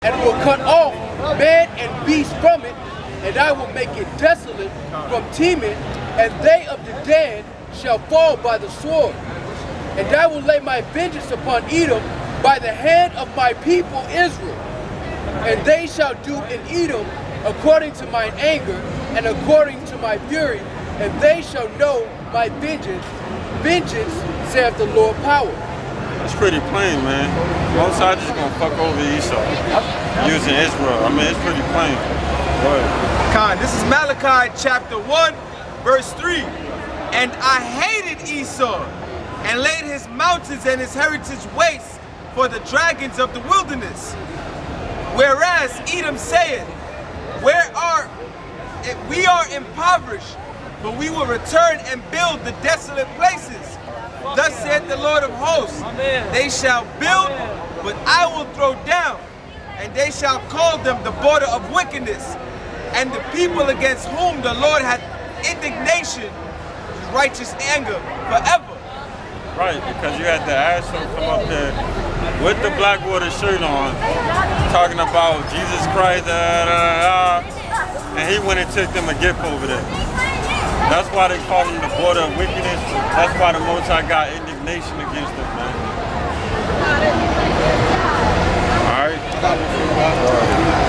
and will cut off man and beast from it, and I will make it desolate from teeming, and they of the dead shall fall by the sword. And I will lay my vengeance upon Edom by the hand of my people Israel. And they shall do in Edom according to mine anger and according to my fury, and they shall know my vengeance. Vengeance, saith the Lord power. It's pretty plain, man. Both sides just gonna fuck over Esau using Israel. I mean, it's pretty plain. Go ahead. Khan, this is Malachi chapter 1, verse 3. And I hated Esau, and laid his mountains and his heritage waste for the dragons of the wilderness. Whereas Edom saith, we are impoverished, but we will return and build the desolate places. Thus saith the Lord of hosts, they shall build, but I will throw down, and they shall call them the border of wickedness, and the people against whom the Lord hath indignation, righteous anger forever. Right, because you had the asshole come up there with the Blackwater shirt on, talking about Jesus Christ, and he went and took them a gift over there. That's why they call him the border of wickedness. That's why the Most High got indignation against them, man. All right.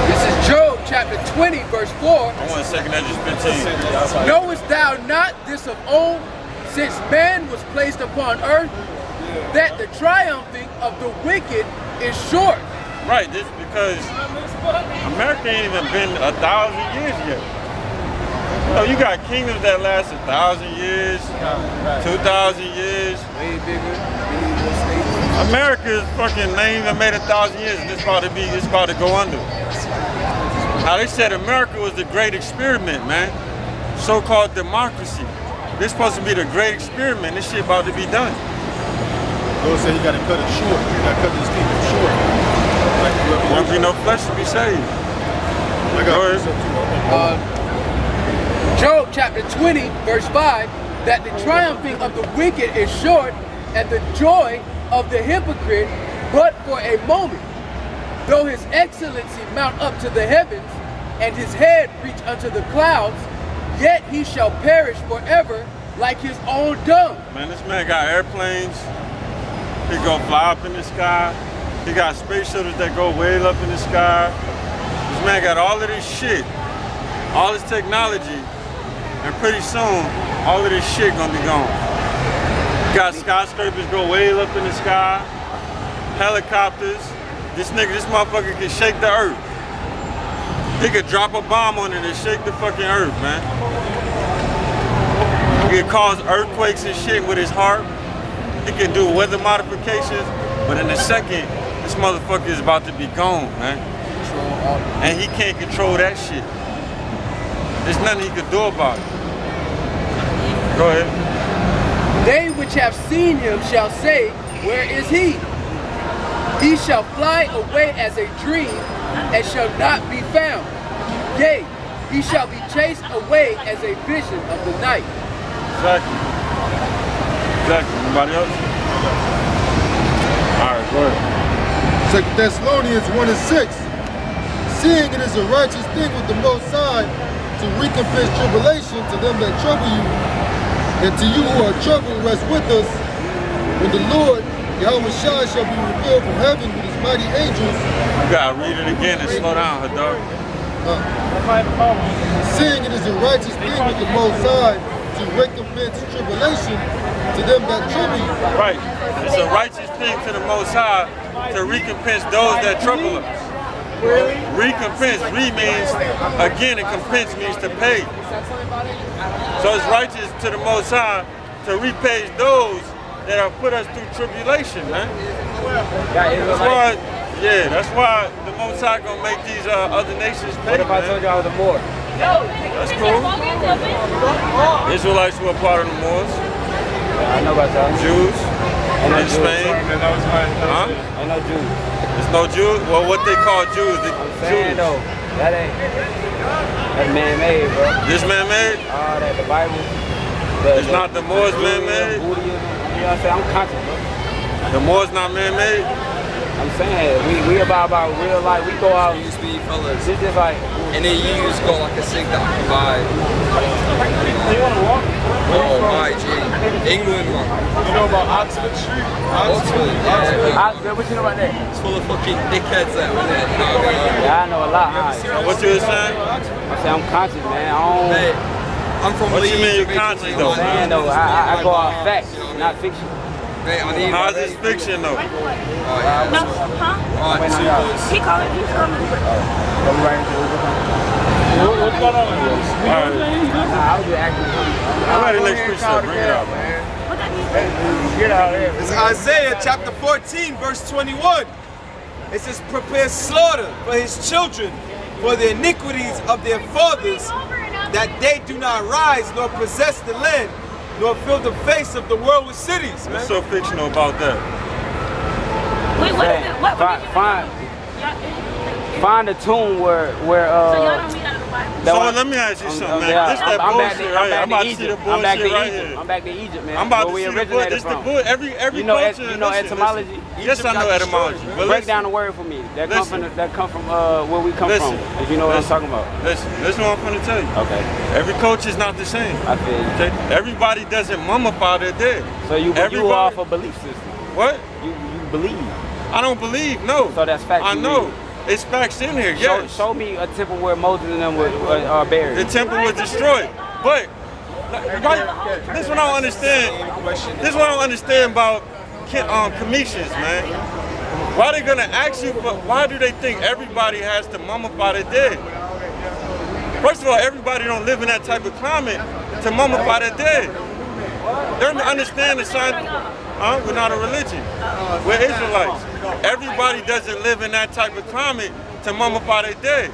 This is Job chapter 20, verse 4. I want a second, that just 15. Knowest thou not this of old, since man was placed upon earth, that the triumphing of the wicked is short? Right, this because America ain't even been 1,000 years yet. You know, you got kingdoms that last 1,000 years, 2,000 years. Way bigger. America's fucking ain't even made 1,000 years, and it's about to go under. Now they said America was the great experiment, man. So-called democracy. This supposed to be the great experiment. This shit about to be done. Lord said he got to cut it short. He got to cut this people short. There won't be no flesh to be saved. I got Job chapter 20, verse 5, that the triumphing of the wicked is short, and the joy of the hypocrite but for a moment. Though his excellency mount up to the heavens, and his head reach unto the clouds, yet he shall perish forever like his own dung. Man, this man got airplanes. He go fly up in the sky. He got space shuttles that go way up in the sky. This man got all of this shit, all this technology, and pretty soon, all of this shit gonna be gone. Got skyscrapers go way up in the sky, helicopters. This motherfucker can shake the earth. He could drop a bomb on it and shake the fucking earth, man. He could cause earthquakes and shit with his heart. He can do weather modifications, but in a second, this motherfucker is about to be gone, man. And he can't control that shit. There's nothing he could do about it. Go ahead. They which have seen him shall say, where is he? He shall fly away as a dream, and shall not be found. Yea, he shall be chased away as a vision of the night. Exactly. Anybody else? All right, go ahead. 2 Thessalonians 1 and 6. Seeing it is a righteous thing with the Most High to recompense tribulation to them that trouble you, and to you who are troubled rest with us, when the Lord, YAHAWASHI, shall be revealed from heaven with his mighty angels. You gotta read it again and slow down, Hadar. Seeing it is a righteous thing with the Most High to recompense tribulation to them that trouble you. Right. It's a righteous thing to the Most High to recompense those that trouble us. Recompense, means again, and compense means to pay. So it's righteous to the Most High to repay those that have put us through tribulation, man. That's why the Most High gonna make these other nations pay. What if I told you I was a Moor? That's cool. Israelites were part of the Moors. I know about that. Jews in Spain. Huh? Ain't no Jews. There's no Jews? Well, what they call Jews, the Jews. No, that's man-made, bro. This man-made? That the Bible. It's not the Moors man-made? You know what I'm saying? I'm conscious, bro. The Moors not man-made? I'm saying we about real life. We go out. Use me, fellas. It's just like. And then you just go like a sig that provide. You want to walk? Oh my G. England, man. You know about Oxford Street? Oxford, yeah. Oxford, what you know about that? It's full of fucking dickheads there, isn't it? Yeah, I know a lot. What you saying? I say I'm conscious, man. I don't. Hey, I'm from What Leeds. you mean you're conscious though? I'm saying though, I go out facts, not fiction. Mate, I need How's this fiction though? Oh, yeah. No, huh? Alright, two boys. He calling, he's coming. What's going on? I was just acting. I'm ready next precept. Bring it out, man. What that mean? Get out of here. It's Isaiah chapter 14, verse 21. It says, prepare slaughter for his children, for the iniquities of their fathers, that they do not rise nor possess the land, nor fill the face of the world with cities. What's so fictional about that? Wait, what is it? What Find a tune where so y'all don't read out of the Bible? So let me ask you something, man. This that bullshit right here. I'm about to see the bullshit right here. I'm back to Egypt, man. I'm about to where see we the book. originated This the from. book. Every You know, culture. you know etymology. Yes, I know etymology. But Break down the word for me. That come from where we come from. If you know what I'm talking about. Listen what I'm going to tell you. Okay. Every culture is not the same. I feel you. Okay? Everybody doesn't mummify their dead. So you off a belief system. What? You believe. I don't believe. No. So that's fact. I know. It's facts in here. Yes. Show me a temple where Moses and them are buried. The temple was destroyed. But this is what I don't understand. This is what I don't understand about commissions, man. Why they gonna ask you? Why do they think everybody has to mummify their dead? First of all, everybody don't live in that type of climate to mummify their dead. They don't understand the science. We're not a religion. We're Israelites. Everybody doesn't live in that type of climate to mummify their dead.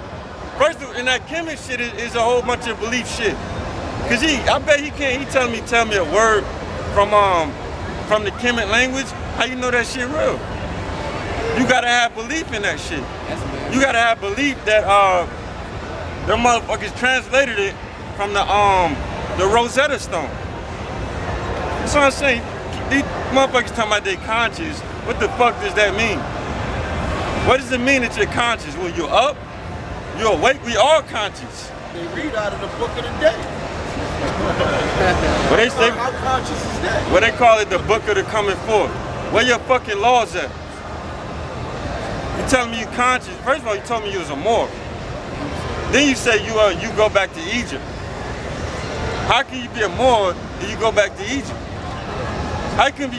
First of all, in that Kemet shit is a whole bunch of belief shit. Cause I bet he can't. He tell me a word from the Kemet language. How you know that shit real? You gotta have belief in that shit. You gotta have belief that them motherfuckers translated it from the Rosetta Stone. That's what I'm saying. These motherfuckers talking about they conscious. What the fuck does that mean? What does it mean that you're conscious? Well, you're up, you're awake, we all conscious. They read out of the book of the day. What they say? How conscious is that? What they call it, the book of the coming forth. Where your fucking laws at? You telling me you conscious? First of all, you told me you was a Moor. Then you say you go back to Egypt. How can you be a Moor and you go back to Egypt? How can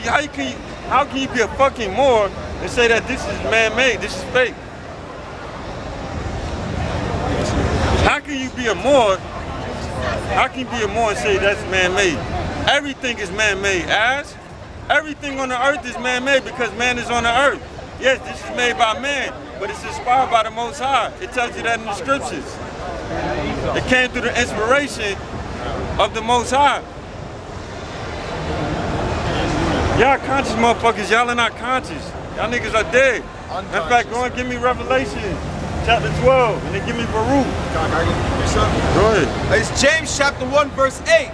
you be a fucking Moor and say that this is man-made, this is fake? How can you be a Moor? How can you be a Moor and say that's man-made? Everything is man-made, ass. Everything on the earth is man-made because man is on the earth. Yes, this is made by man, but it's inspired by the Most High. It tells you that in the scriptures. It came through the inspiration of the Most High. Y'all conscious motherfuckers, y'all are not conscious. Y'all niggas are dead. In fact, go and give me Revelation chapter 12 and then give me Baruch. Go ahead. It's James chapter 1 verse 8.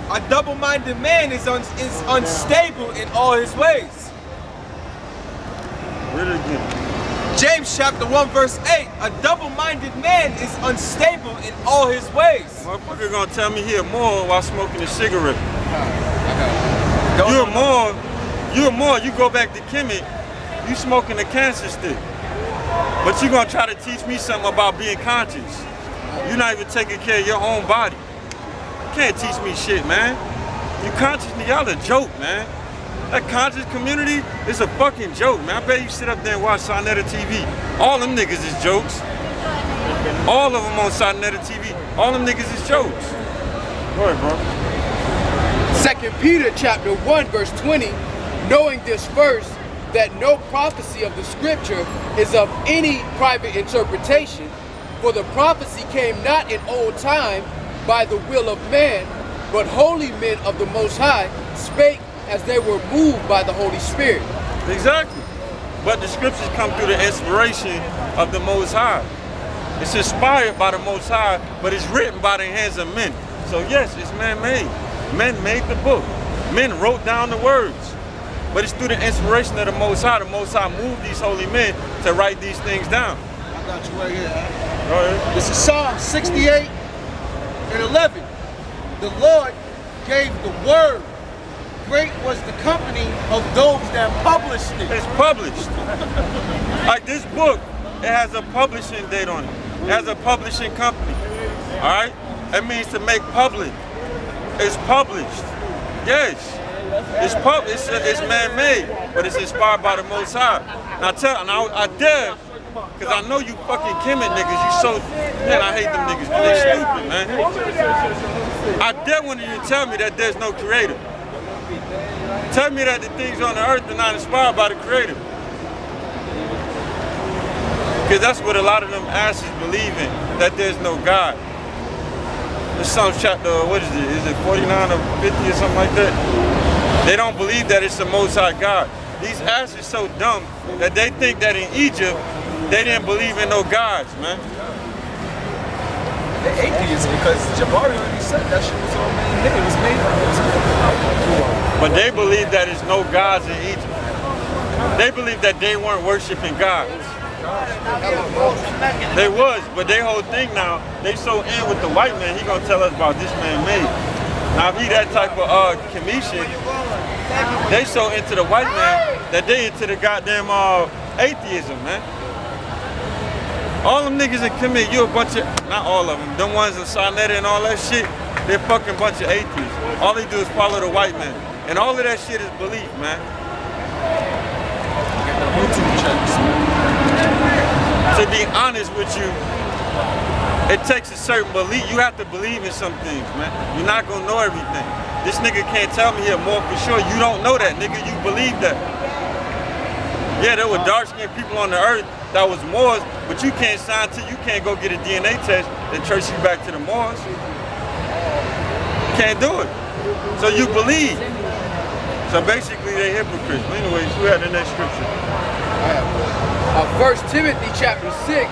A double-minded man is unstable in all his ways. Read it again. James chapter 1 verse 8. A double-minded man is unstable in all his ways. Motherfucker gonna tell me he a Moor while smoking a cigarette. You a Moor, you go back to Kemet, you smoking a cancer stick. But you gonna try to teach me something about being conscious. You're not even taking care of your own body. You can't teach me shit, man. You conscious, y'all a joke, man. That conscious community is a fucking joke, man. I bet you sit up there and watch Sonetta TV. All them niggas is jokes. All of them on Sonetta TV, all them niggas is jokes. Go ahead, bro. 2 Peter chapter 1 verse 20, knowing this first, that no prophecy of the scripture is of any private interpretation, for the prophecy came not in old time by the will of man, but holy men of the Most High spake as they were moved by the Holy Spirit. Exactly. But the scriptures come through the inspiration of the Most High. It's inspired by the Most High, but it's written by the hands of men. So yes, it's man-made. Men made the book. Men wrote down the words. but it's through the inspiration of the Most High. The Most High moved these holy men to write these things down. I got you right here. Go ahead. This is Psalm 68 and 11. The Lord gave the word. Great was the company of those that published it. It's published. Like this book, it has a publishing date on it. It has a publishing company. All right? It means to make public. It's published. Yes. It's man-made, but it's inspired by the Most High. Now I dare, because I know you fucking Kemet niggas, you so, man, I hate them niggas, because they stupid, man. I dare one of you to tell me that there's no creator. Tell me that the things on the earth are not inspired by the creator. Because that's what a lot of them asses believe in, that there's no God. This Psalm chapter, what is it? Is it 49 or 50 or something like that? They don't believe that it's the Most High God. These asses so dumb that they think that in Egypt, they didn't believe in no gods, man. The atheists, because Jabari already said that shit was all man-made. It was made up. But they believe that there's no gods in Egypt. They believe that they weren't worshiping gods. They was, but their whole thing now, they so in with the white man, he gonna tell us about this man-made. Now if he that type of commission, they so into the white man that they into the goddamn atheism, man. All them niggas that commit, you a bunch of, not all of them ones in Sonetta and all that shit, they're fucking bunch of atheists. All they do is follow the white man. And all of that shit is belief, man. To be honest with you, it takes a certain belief. You have to believe in some things, man. You're not gonna know everything. This nigga can't tell me here more for sure. You don't know that, nigga. You believe that. Yeah, there were dark-skinned people on the earth that was Moors, but you can't sign to, you can't go get a DNA test and trace you back to the Moors. Can't do it. So you believe. So basically they're hypocrites. But anyways, who had the next scripture? 1 Timothy chapter 6,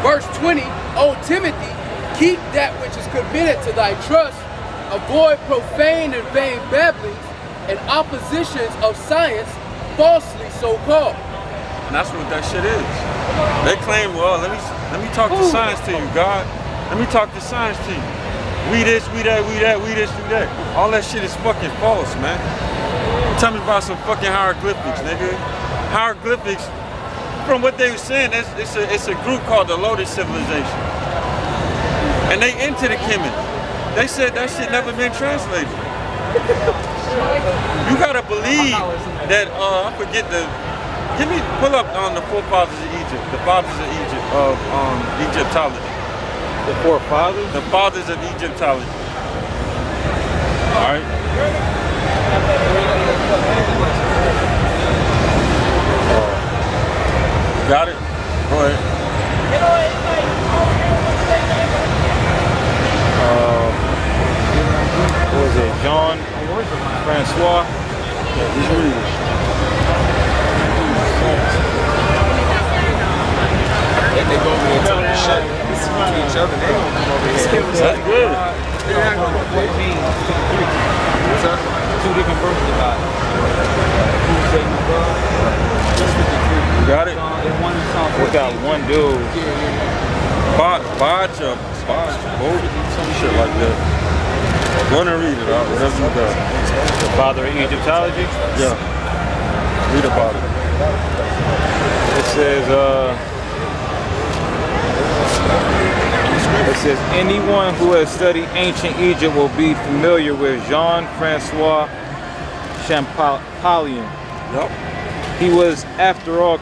verse 20. O Timothy, keep that which is committed to thy trust. Avoid profane and vain babblings and oppositions of science, falsely so called. And that's what that shit is. They claim, well, let me talk to science to you, God. Let me talk to science to you. We this, we that, we that, we this, we that. All that shit is fucking false, man. Tell me about some fucking hieroglyphics, nigga. Hieroglyphics, from what they were saying, it's a group called the Lotus Civilization. And they into the Kemet. They said that shit never been translated. You gotta believe that, I forget pull up on the forefathers of Egypt, the fathers of Egypt, of Egyptology. The forefathers? The fathers of Egyptology. All right. Got it? Go ahead. What was it? Jean Francois? Yeah, just read it. They go over there and talk shit to each other. That's good. Two different verses about it. You got it? We got one dude. Bacha, some shit like that. Go and read it out, whatever you got. The father of Egyptology? Yeah. Read about it. It says, anyone who has studied ancient Egypt will be familiar with Jean-Francois Champollion. Yep. He was, after all,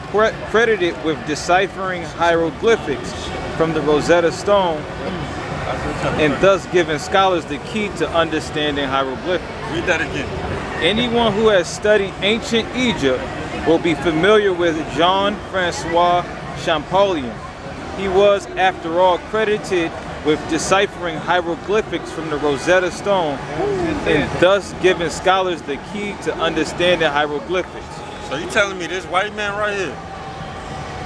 credited with deciphering hieroglyphics from the Rosetta Stone and thus giving scholars the key to understanding hieroglyphics. Read that again. Anyone who has studied ancient Egypt will be familiar with Jean-Francois Champollion. He was, after all, credited with deciphering hieroglyphics from the Rosetta Stone and thus giving scholars the key to understanding hieroglyphics. So you telling me this white man right here,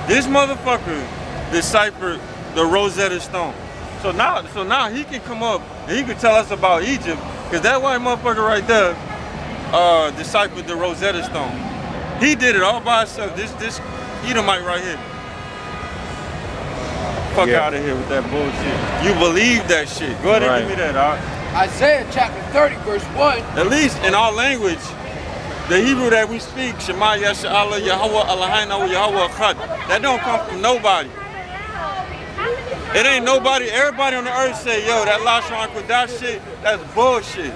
this motherfucker deciphered the Rosetta Stone. So now he can come up and he can tell us about Egypt, because that white motherfucker right there, deciphered the Rosetta Stone. He did it all by himself. This Edomite right here. Fuck out of here with that bullshit. You believe that shit. Go ahead and give me that, dog. Isaiah chapter 30, verse 1. At least in our language, the Hebrew that we speak, Shema Yasha'Allah, Yahawah, Eloheinu, Yahawah, Echad, that don't come from nobody. It ain't nobody. Everybody on the earth say, yo, that Lashon Kodash shit, that's bullshit.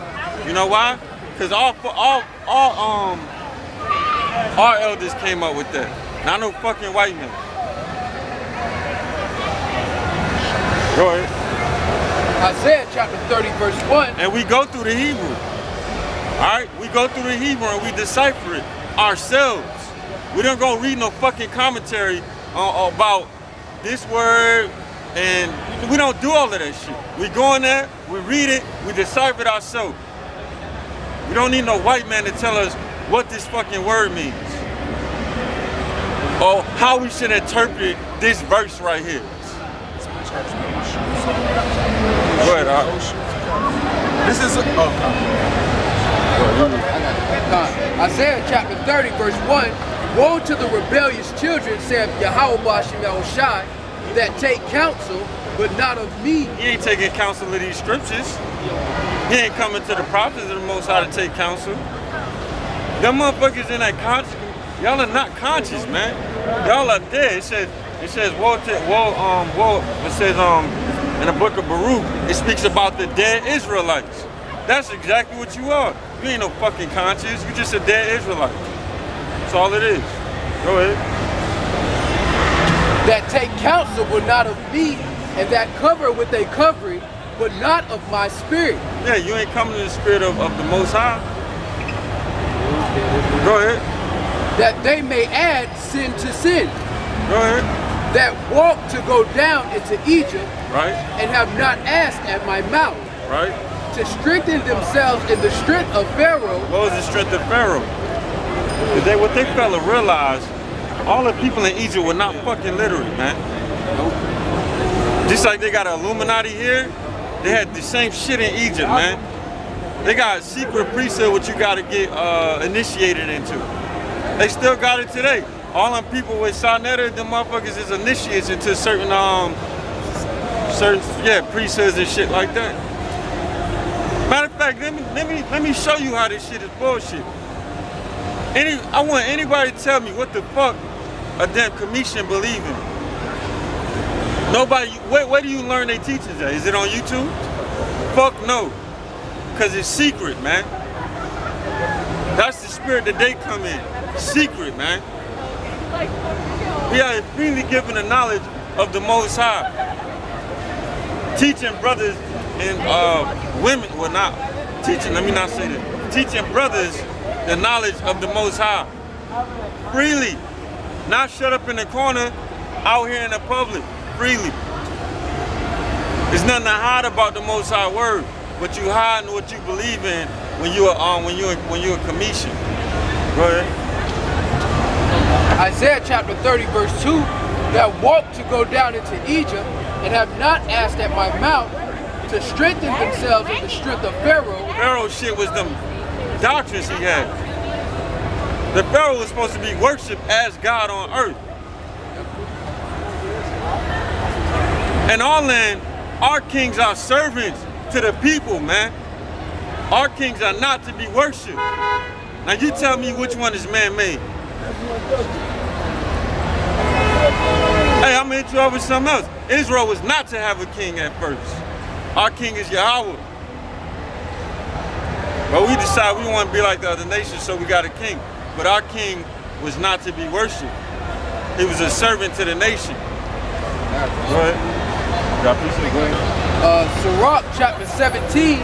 You know why? Because our elders came up with that. Not no fucking white man. Go ahead. Isaiah chapter 30, verse 1. And we go through the Hebrew. Alright? We go through the Hebrew and we decipher it ourselves. We don't go read no fucking commentary about this word, and we don't do all of that shit. We go in there, we read it, we decipher it ourselves. We don't need no white man to tell us what this fucking word means. Or how we should interpret this verse right here. Go ahead, This is Isaiah chapter 30, verse 1. Woe to the rebellious children, saith YAHAWASHI, that take counsel, but not of me. He ain't taking counsel of these scriptures. He ain't coming to the prophets of the Most High to take counsel. Them motherfuckers in that conscience, y'all are not conscious, man. Y'all are dead. It says in the book of Baruch, it speaks about the dead Israelites. That's exactly what you are. You ain't no fucking conscious. You just a dead Israelite. That's all it is. Go ahead. That take counsel, but not of me, and that cover with a covering, but not of my spirit. Yeah, you ain't coming to the spirit of the Most High. Go ahead. That they may add sin to sin. Go ahead. That walk to go down into Egypt, right, and have not asked at my mouth, right, to strengthen themselves in the strength of Pharaoh. What was the strength of Pharaoh? Because what they fail to realize, all the people in Egypt were not fucking literate, man. Just like they got an Illuminati here, they had the same shit in Egypt, man. They got a secret priesthood which you got to get initiated into. They still got it today. All them people with Sarnetta, them motherfuckers is initiates into certain priesthoods and shit like that. Matter of fact, let me show you how this shit is bullshit. I want anybody to tell me what the fuck a damn commission believe in. Nobody. Where do you learn their teachings at? Is it on YouTube? Fuck no, cause it's secret, man. That's the spirit that they come in. Secret, man. We are freely given the knowledge of the Most High. Teaching brothers and women, well not teaching, let me not say that. Teaching brothers the knowledge of the Most High. Freely. Not shut up in the corner, out here in the public. Freely. There's nothing to hide about the Most High word, but you hide in what you believe in when you're a commission. Go ahead. Isaiah chapter 30, verse 2, that walk to go down into Egypt and have not asked at my mouth to strengthen themselves in the strength of Pharaoh. Pharaoh shit was them doctrines he had. The Pharaoh was supposed to be worshipped as God on earth. In our land, our kings are servants to the people, man. Our kings are not to be worshipped. Now you tell me which one is man-made. Hey, I'm gonna hit you up with something else. Israel was not to have a king at first. Our king is Yahawah. But we decided we want to be like the other nations, so we got a king. But our king was not to be worshipped. He was a servant to the nation. Go ahead. Sirach chapter 17,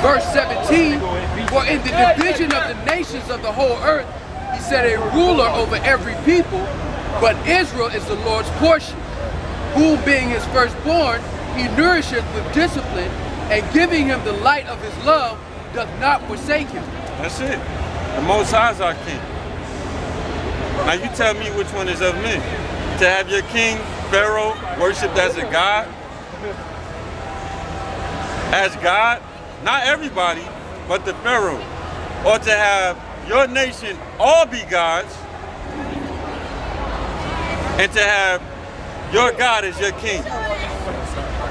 verse 17, for in the division of the nations of the whole earth, he set a ruler over every people, but Israel is the Lord's portion, who being his firstborn, he nourisheth with discipline, and giving him the light of his love, doth not forsake him. That's it. The Most High is our king. Now you tell me which one is of me. To have your king, Pharaoh, worshipped as a god? As God? Not everybody, but the Pharaoh. or to have your nation all be gods, and to have your God as your king.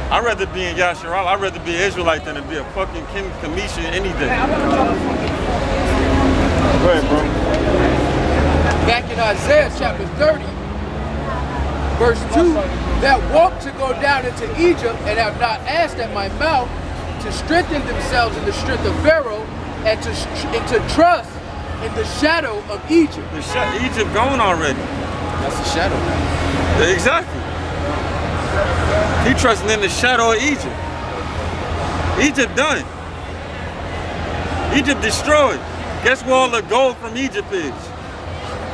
I'd rather be in Yasharal. I'd rather be an Israelite than to be a fucking King Kamisha any day. Go ahead, bro. Back in Isaiah chapter 30, verse 2, that walk to go down into Egypt and have not asked at my mouth to strengthen themselves in the strength of Pharaoh and to trust in the shadow of Egypt. Egypt gone already. That's the shadow now. Exactly. He trusting in the shadow of Egypt. Egypt done. Egypt destroyed. Guess where all the gold from Egypt is?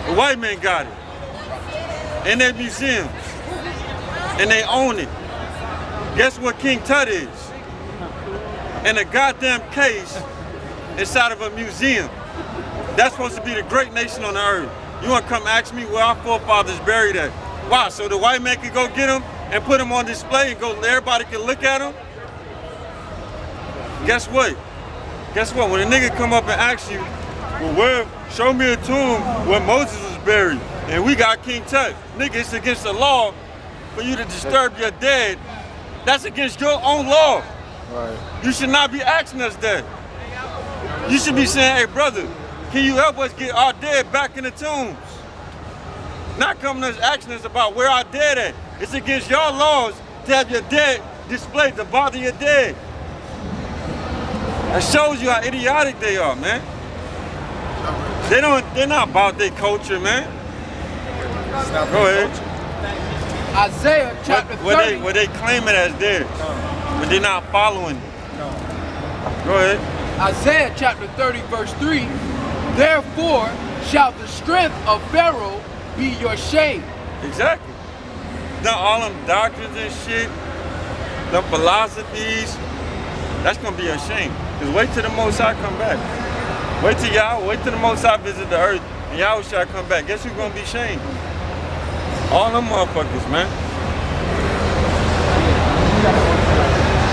The white man got it. In their museums. And they own it. Guess what King Tut is? In a goddamn case inside of a museum. That's supposed to be the great nation on the earth. You want to come ask me where our forefathers buried at? Why? So the white man could go get them and put them on display and go, everybody can look at them? Guess what? Guess what? When a nigga come up and ask you, well, where? Show me a tomb where Moses was buried and we got King Tut. Nigga, it's against the law for you to disturb your dead. That's against your own law. Right. You should not be asking us that. You should be saying, hey brother, can you help us get our dead back in the tombs? Not coming to us asking us about where our dead at. It's against your laws to have your dead displayed, to bother your dead. That shows you how idiotic they are, man. They're not about their culture, man. Go ahead. Isaiah chapter 30. Where they claim it as theirs, but they're not following it. Go ahead. Isaiah chapter 30 verse 3. Therefore shall the strength of Pharaoh be your shame. Exactly. Now all them doctrines and shit, them philosophies, that's gonna be a shame. Cause wait till the Most High come back. Wait till the Most High visit the earth and Yahweh shall come back. Guess who's gonna be shamed? All them motherfuckers, man.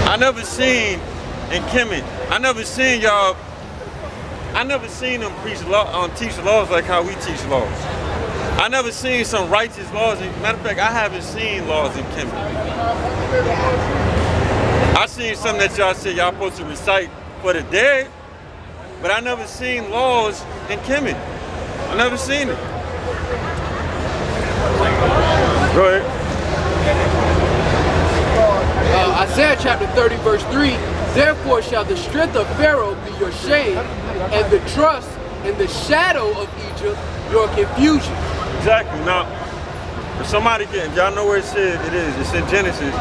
I never seen in Kemet, I never seen them teach laws like how we teach laws. I never seen some righteous laws. Matter of fact, I haven't seen laws in Kemet. I seen some that y'all said y'all supposed to recite for the dead, but I never seen laws in Kemet. I never seen it. Go ahead. Isaiah chapter 30 verse 3. Therefore shall the strength of Pharaoh be your shame, and the trust in the shadow of Egypt your confusion. Exactly. Now, if somebody if y'all know where it said it is, it's in Genesis,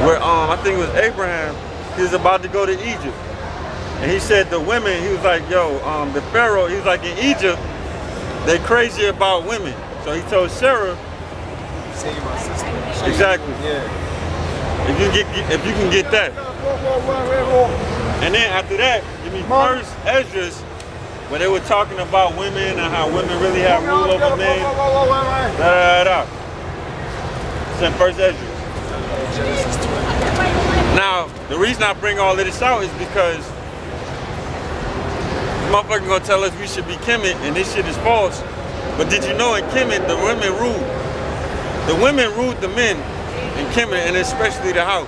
where I think it was Abraham, he was about to go to Egypt. And he said the women, he was like, yo, the Pharaoh, he was like, in Egypt, they crazy about women. So he told Sarah, Save my sister. exactly. Yeah. If you can get that. And then after that, give me first Esdras, when they were talking about women and how women really have rule over men. It's in first Esdras. Now, the reason I bring all of this out is because motherfuckers gonna tell us we should be Kemet and this shit is false. But did you know in Kemet the women ruled? The women ruled the men in Kemet, and especially the house.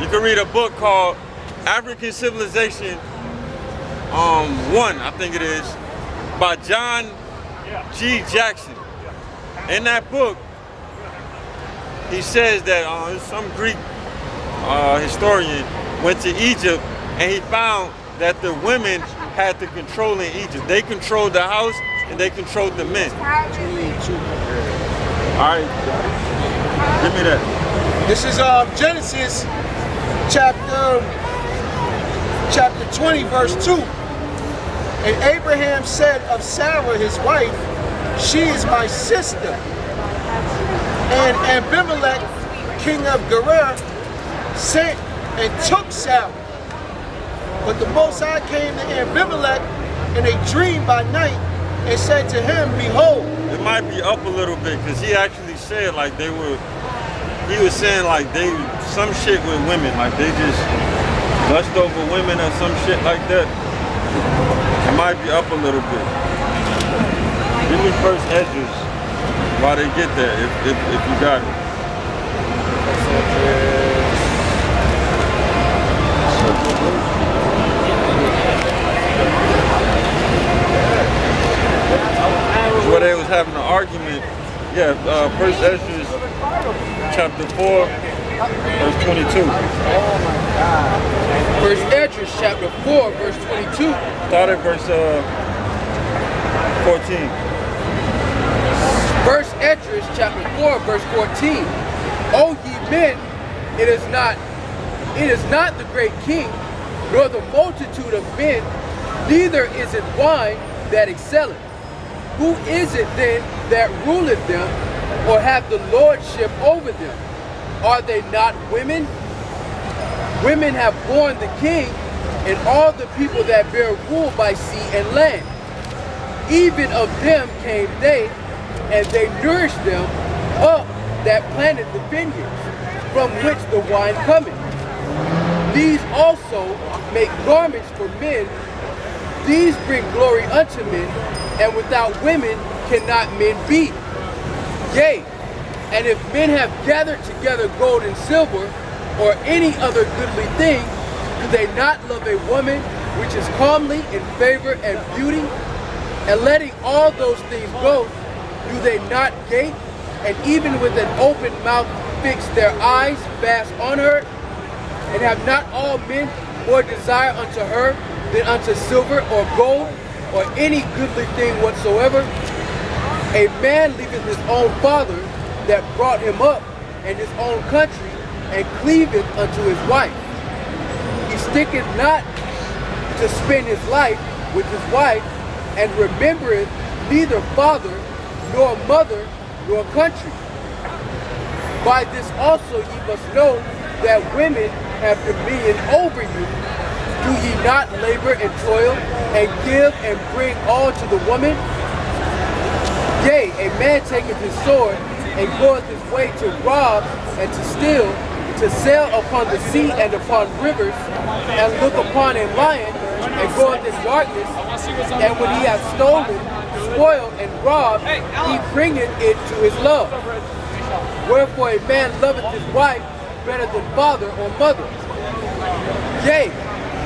You can read a book called African Civilization 1, I think it is, by John G. Jackson. In that book, he says that some Greek historian went to Egypt and he found that the women had the control in Egypt. They controlled the house and they controlled the men. All right, give me that. This is Genesis chapter 20 verse 2. And Abraham said of Sarah his wife, she is my sister. And Abimelech, king of Gerar, sent and took Sarah. But the Most High came to Abimelech in a dream by night and said to him, behold. It might be up a little bit because he actually said like he was saying like some shit with women, like they just lust over women or some shit like that. It might be up a little bit. Give me first edges while they get there, if you got it. Where they was having an argument. Yeah, first Ezra chapter 4, verse 22. First Ezra chapter 4, verse 22. Start at verse 14. First Ezra chapter 4, verse 14. O ye men, it is not the great king, nor the multitude of men, neither is it wine that excelleth. Who is it then that ruleth them, or have the lordship over them? Are they not women? Women have borne the king, and all the people that bear rule by sea and land. Even of them came they, and they nourished them up that planted the vineyards, from which the wine cometh. These also make garments for men. These bring glory unto men, and without women cannot men be. Yea, and if men have gathered together gold and silver, or any other goodly thing, do they not love a woman which is comely in favor and beauty? And letting all those things go, do they not gape, and even with an open mouth fix their eyes fast on her? And have not all men more desire unto her than unto silver or gold, or any goodly thing whatsoever? A man leaveth his own father that brought him up, and his own country, and cleaveth unto his wife. He sticketh not to spend his life with his wife, and remembereth neither father, nor mother, nor country. By this also ye must know that women have dominion over you. Do ye not labor and toil, and give and bring all to the woman? Yea, a man taketh his sword, and goeth his way to rob and to steal, to sail upon the sea and upon rivers, and look upon a lion, and goeth in darkness, and when he hath stolen, spoiled, and robbed, he bringeth it to his love. Wherefore a man loveth his wife better than father or mother. Yea,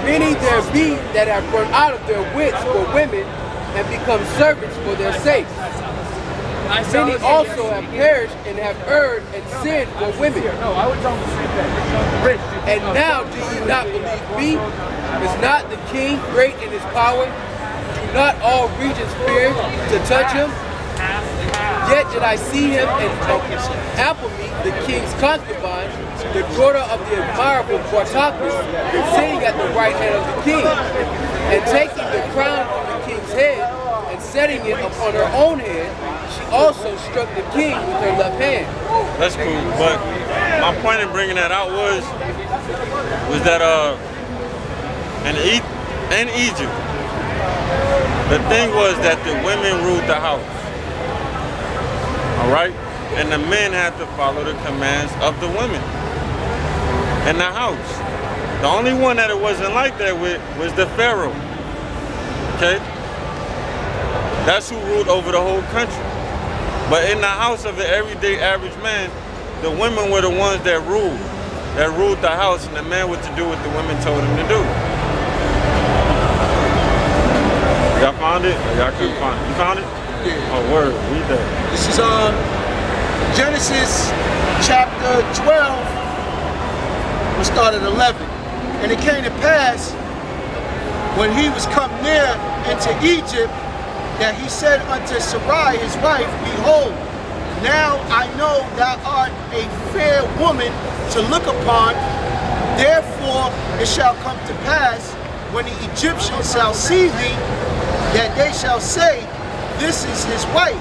many there be that have run out of their wits for women, and become servants for their sakes. Many also have perished and have erred and sinned for women. And now do ye not believe me? Is not the king great in his power? Do not all regions fear to touch him? Yet did I see him in Apolme, the king's concubine, the daughter of the admirable Quartacus, sitting at the right hand of the king, and taking the crown from the king's head, and setting it upon her own head, she also struck the king with her left hand. That's cool, but my point in bringing that out was that in Egypt, the thing was that the women ruled the house. All right, and the men had to follow the commands of the women in the house. The only one that it wasn't like that with was the Pharaoh. Okay, that's who ruled over the whole country. But in the house of the everyday average man, the women were the ones that ruled the house, and the man what to do what the women told him to do. Y'all found it? Y'all couldn't find it? You found it? Yeah. Oh, word. Read that. This is Genesis chapter 12. We'll start at 11. And it came to pass, when he was come near into Egypt, that he said unto Sarai his wife, Behold, now I know thou art a fair woman to look upon. Therefore it shall come to pass, when the Egyptians shall see thee, that they shall say, This is his wife,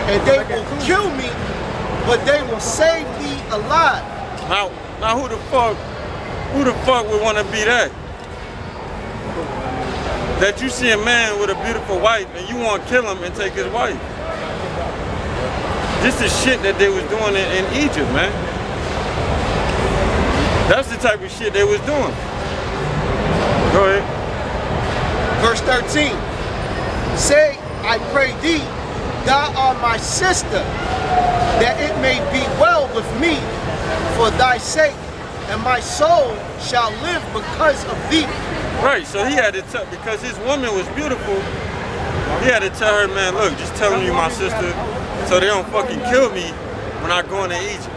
and they will kill me, but they will save thee alive. Now who the fuck would want to be that? That you see a man with a beautiful wife and you want to kill him and take his wife. This is shit that they was doing in Egypt, man. That's the type of shit they was doing. Go ahead. Verse 13. Say, I pray thee, thou art my sister, that it may be well with me for thy sake, and my soul shall live because of thee. Right, so he had to tell, because his woman was beautiful, he had to tell her, man, look, just telling you my sister so they don't fucking kill me when I go into Egypt.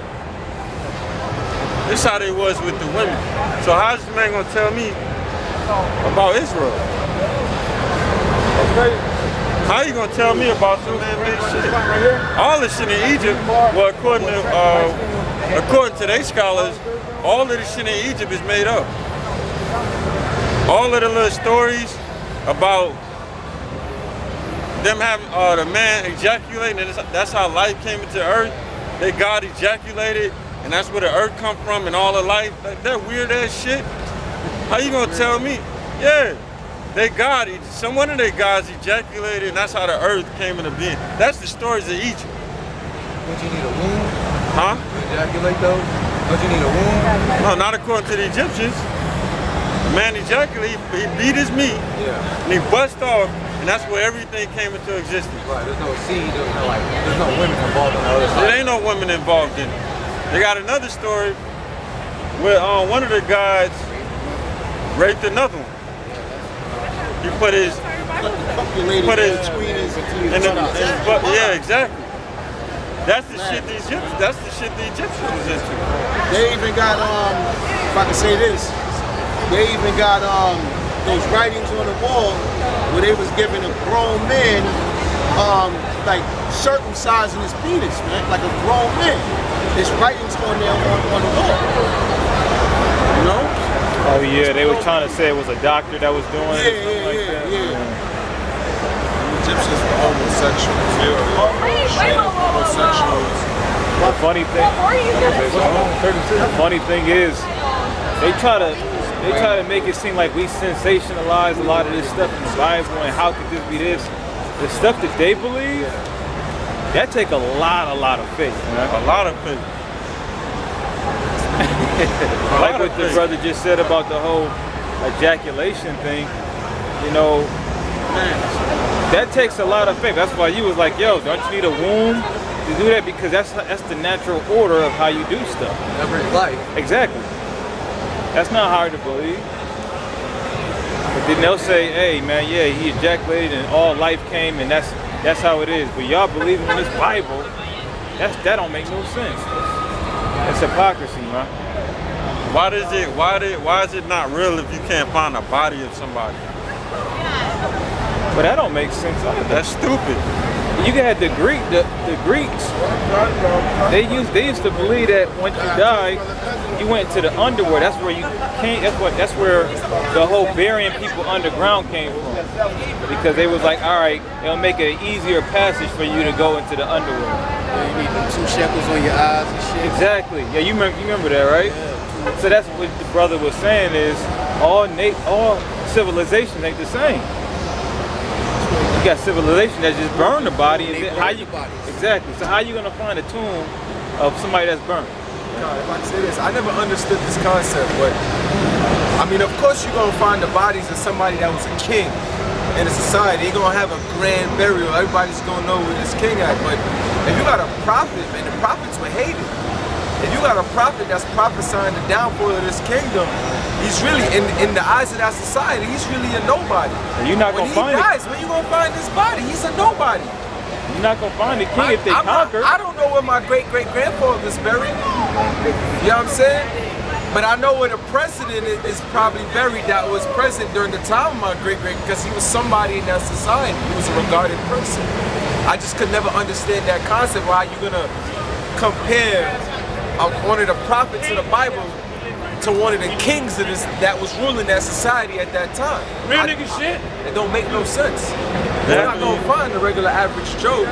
This is how they was with the women. So how's this man gonna tell me about Israel? How you gonna tell me about some man-made shit? All this shit in Egypt, well, according to their scholars, all of this shit in Egypt is made up. All of the little stories about them having the man ejaculating, and that's how life came into earth. That God ejaculated, and that's where the earth come from, and all of life. That weird ass shit. How you gonna tell me? Yeah, they God, one of their gods ejaculated, and that's how the earth came into being. That's the stories of Egypt. Don't you need a womb? Huh? To ejaculate though? Don't you need a womb? No, not according to the Egyptians. The man ejaculated, he beat his meat, and he bust off, and that's where everything came into existence. Right, there's no seed, there's no women involved on the other side. There ain't no women involved in it. They got another story where one of the gods raped another one. He put his yeah, exactly. That's the shit the Egyptians was into. They even got if I can say this, they even got those writings on the wall where they was giving a grown man like circumcising his penis, man, like a grown man. There's writings on there on the wall. You know? Oh yeah, they were trying to say it was a doctor that was doing it. Egyptians were homosexuals. Homosexuals. The funny thing is, they try to make it seem like we sensationalize a lot of this stuff in the Bible and how could this be this? The stuff that they believe, that take a lot of faith. Man. A lot of faith. Like what the brother just said about the whole ejaculation thing, you know, that takes a lot of faith. That's why you was like, yo, don't you need a womb to do that? Because that's the natural order of how you do stuff. Every life. Exactly. That's not hard to believe. But then they'll say, hey man, yeah, he ejaculated and all life came and that's how it is. But y'all believing in this Bible, that don't make no sense. It's hypocrisy, man. Why is it not real if you can't find a body of somebody? But that don't make sense either. That's stupid. You had the Greeks. They used to believe that once you died, you went to the underworld. That's where you came. That's where the whole burying people underground came from. Because they was like, all right, it'll make it an easier passage for you to go into the underworld. Yeah, you need them 2 shekels on your eyes and shit. Exactly. Yeah, you remember that, right? Yeah. So that's what the brother was saying is all civilizations ain't the same. You got civilization that just burn the body, and then how you exactly? So how you gonna find a tomb of somebody that's burnt? God, if I can say this, I never understood this concept, but I mean, of course you're gonna find the bodies of somebody that was a king in a society. They're gonna have a grand burial. Everybody's gonna know where this king at. But if you got a prophet, man, the prophets were hated. If you got a prophet that's prophesying the downfall of this kingdom, he's really, in the eyes of that society, he's really a nobody. You're not gonna find it. When you gonna find this body? He's a nobody. You're not gonna find the king if they conquer. I don't know where my great-great-grandfather is buried. You know what I'm saying? But I know where the president is probably buried that was present during the time of my great-great, because he was somebody in that society. He was a regarded person. I just could never understand that concept. Why you gonna compare one of the prophets of the Bible to one of the kings of that was ruling that society at that time? Real nigga shit. It don't make no sense. You're not gonna find the regular average Joe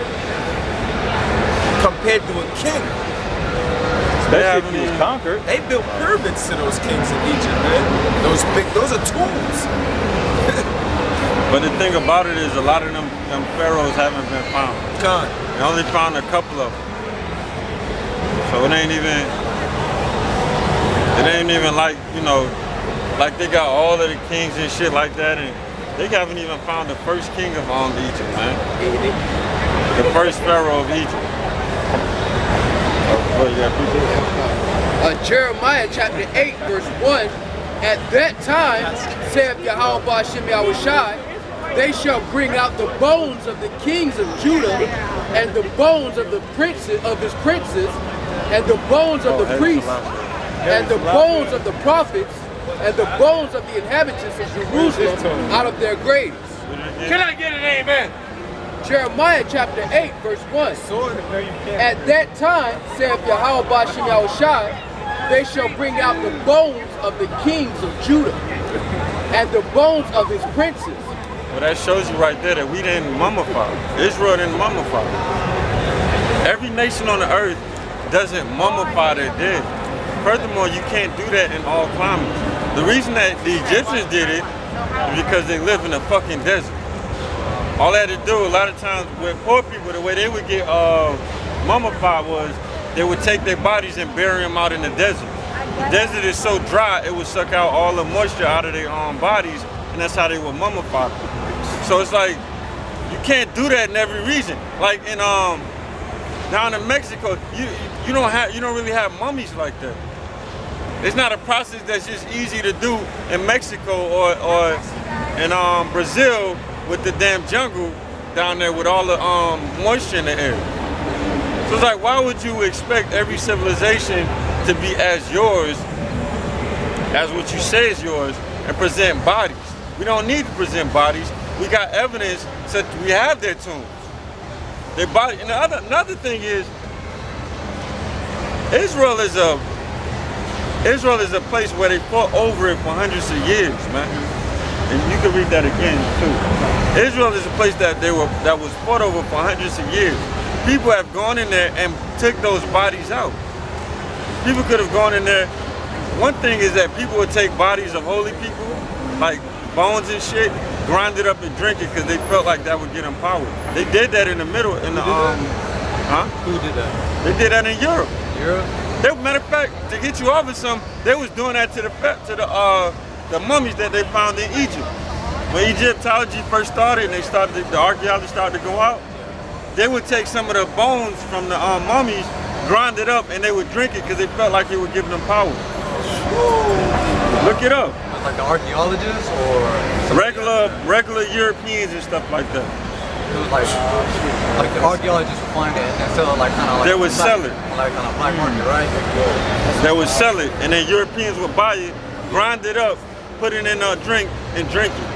compared to a king. Especially if he was conquered. They built pyramids to those kings in Egypt, man. Those are tombs. But the thing about it is a lot of them pharaohs haven't been found. God. They only found a couple of them. So it ain't even like, you know, like they got all of the kings and shit like that, and They haven't even found the first king of Egypt, man. The first pharaoh of Egypt. Jeremiah chapter 8, verse 1. At that time, saith YAHAWASHI, they shall bring out the bones of the kings of Judah, and the bones of the princes of his princes, and the bones of the priests, and the bones of the prophets, and the bones of the inhabitants of Jerusalem out of their graves. Can I get an amen? Jeremiah chapter 8, verse 1. At that time, saith YAHAWASHI, they shall bring out the bones of the kings of Judah, and the bones of his princes. Well, that shows you right there that we didn't mummify. Israel didn't mummify. Every nation on the earth doesn't mummify their dead. Furthermore, you can't do that in all climates. The reason that the Egyptians did it is because they live in a fucking desert. All they had to do, a lot of times with poor people, the way they would get mummified was they would take their bodies and bury them out in the desert. The desert is so dry, it would suck out all the moisture out of their bodies, and that's how they would mummify them. So it's like, you can't do that in every region. Like in down in Mexico, you don't really have mummies like that. It's not a process that's just easy to do in Mexico or in Brazil with the damn jungle down there with all the moisture in the air. So it's like, why would you expect every civilization to be as yours, as what you say is yours, and present bodies? We don't need to present bodies. We got evidence that we have their tombs. Their body. And another thing is, Israel is a place where they fought over it for hundreds of years, man. And you can read that again too. Israel is a place that was fought over for hundreds of years. People have gone in there and took those bodies out. People could have gone in there. One thing is that people would take bodies of holy people, like bones and shit, grind it up and drink it because they felt like that would get them power. They did that in the middle, in the Who did that? They did that in Europe. Europe? Matter of fact, to get you off of something, they was doing that to the mummies that they found in Egypt. When Egyptology first started and the archaeologists started to go out, they would take some of the bones from the mummies, grind it up, and they would drink it because they felt like it would give them power. Look it up. Like the archaeologists or regular Europeans and stuff like that. It was like the archaeologists would find it and sell it like kind of like they would sell it like on a black market, right? They would sell it, and then Europeans would buy it, grind it up, put it in a drink, and drink it.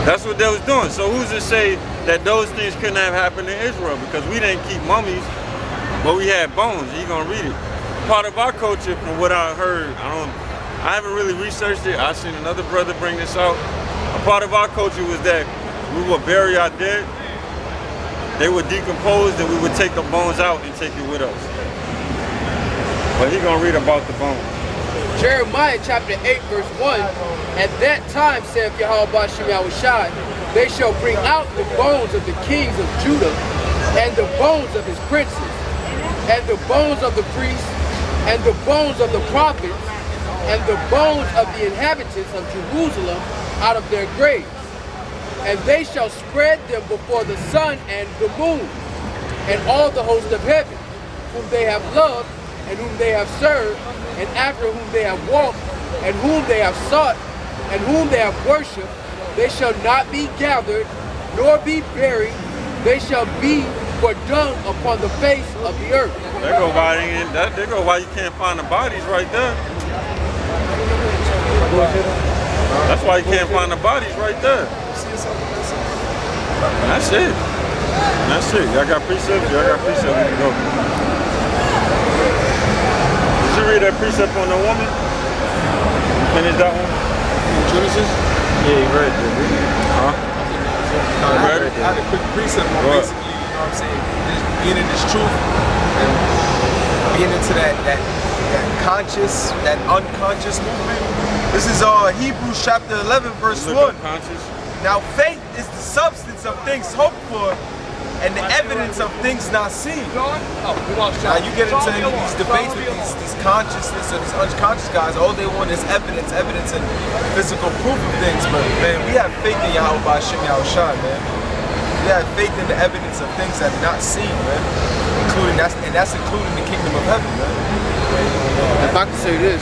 That's what they was doing. So who's to say that those things couldn't have happened in Israel? Because we didn't keep mummies, but we had bones. You're gonna read it. Part of our culture, from what I heard, I haven't really researched it. I seen another brother bring this out. A part of our culture was that we would bury our dead. They would decompose, and we would take the bones out and take it with us. But he gonna read about the bones. Jeremiah chapter 8, verse 1. At that time, saith YAHAWASHI, they shall bring out the bones of the kings of Judah, and the bones of his princes, and the bones of the priests, and the bones of the prophets, and the bones of the inhabitants of Jerusalem out of their graves. And they shall spread them before the sun and the moon, and all the host of heaven, whom they have loved, and whom they have served, and after whom they have walked, and whom they have sought, and whom they have worshipped. They shall not be gathered, nor be buried. They shall be for dung upon the face of the earth. There go why you can't find the bodies right there. That's why you can't find the bodies right there. That's it. That's it. Y'all got precepts? Y'all got precepts. We can go. Did you read that precept on the woman? You finished that one? Genesis? Yeah, you read it. Huh? I had a quick precept on basically, you know what I'm saying, just being in this truth and being into that conscious, that unconscious movement. This is Hebrews chapter 11, verse 1. Conscious. Now faith is the substance of things hoped for, and the evidence of things not seen. Now you get into these debates with these consciousness or these unconscious guys, all they want is evidence and physical proof of things. But man, we have faith in YAHAWASHI, man. We have faith in the evidence of things that are not seen, man. That's including the kingdom of heaven, man. If I can say this,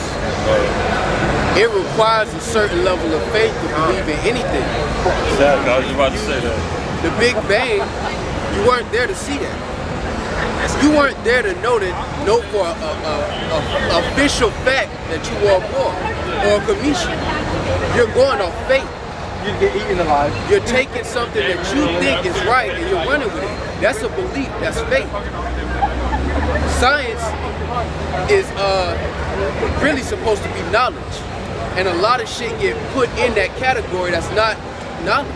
it requires a certain level of faith to believe in anything. Exactly, I was about to say that. The Big Bang, you weren't there to see that. You weren't there to know for a official fact that you were born or a commission. You're going off faith. You get eaten alive. You're taking something that you think is right and you're running with it. That's a belief. That's faith. Science is really supposed to be knowledge, and a lot of shit get put in that category that's not knowledge.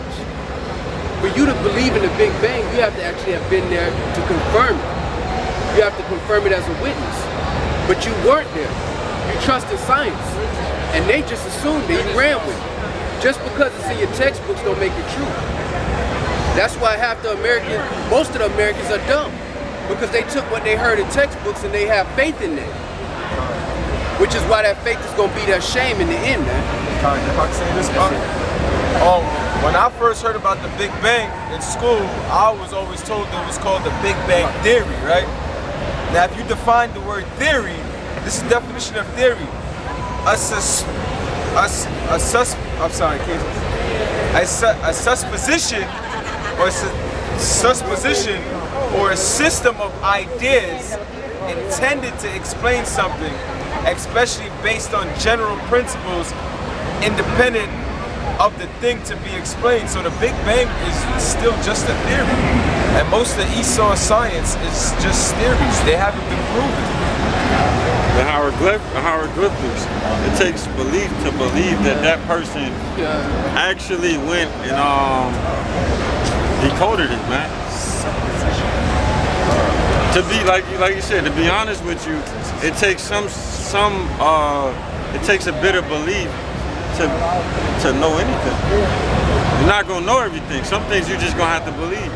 For you to believe in the Big Bang, you have to actually have been there to confirm it. You have to confirm it as a witness. But you weren't there. You trusted science, and they just assumed that you ran with it. Just because it's in your textbooks don't make it true. That's why most of the Americans are dumb, because they took what they heard in textbooks and they have faith in that. Which is why that faith is going to be their shame in the end, man. If I can say this, when I first heard about the Big Bang in school, I was always told it was called the Big Bang Theory, right? Now, if you define the word theory, this is the definition of theory. A supposition or a system of ideas intended to explain something, especially based on general principles independent of the thing to be explained. So the Big Bang is still just a theory, and most of esau science is just theories. They haven't been proven. The hieroglyphics, it takes belief to believe that person actually went and decoded it, man. To be like you said, to be honest with you, it takes it takes a bit of belief to know anything. You're not gonna know everything. Some things you're just gonna have to believe.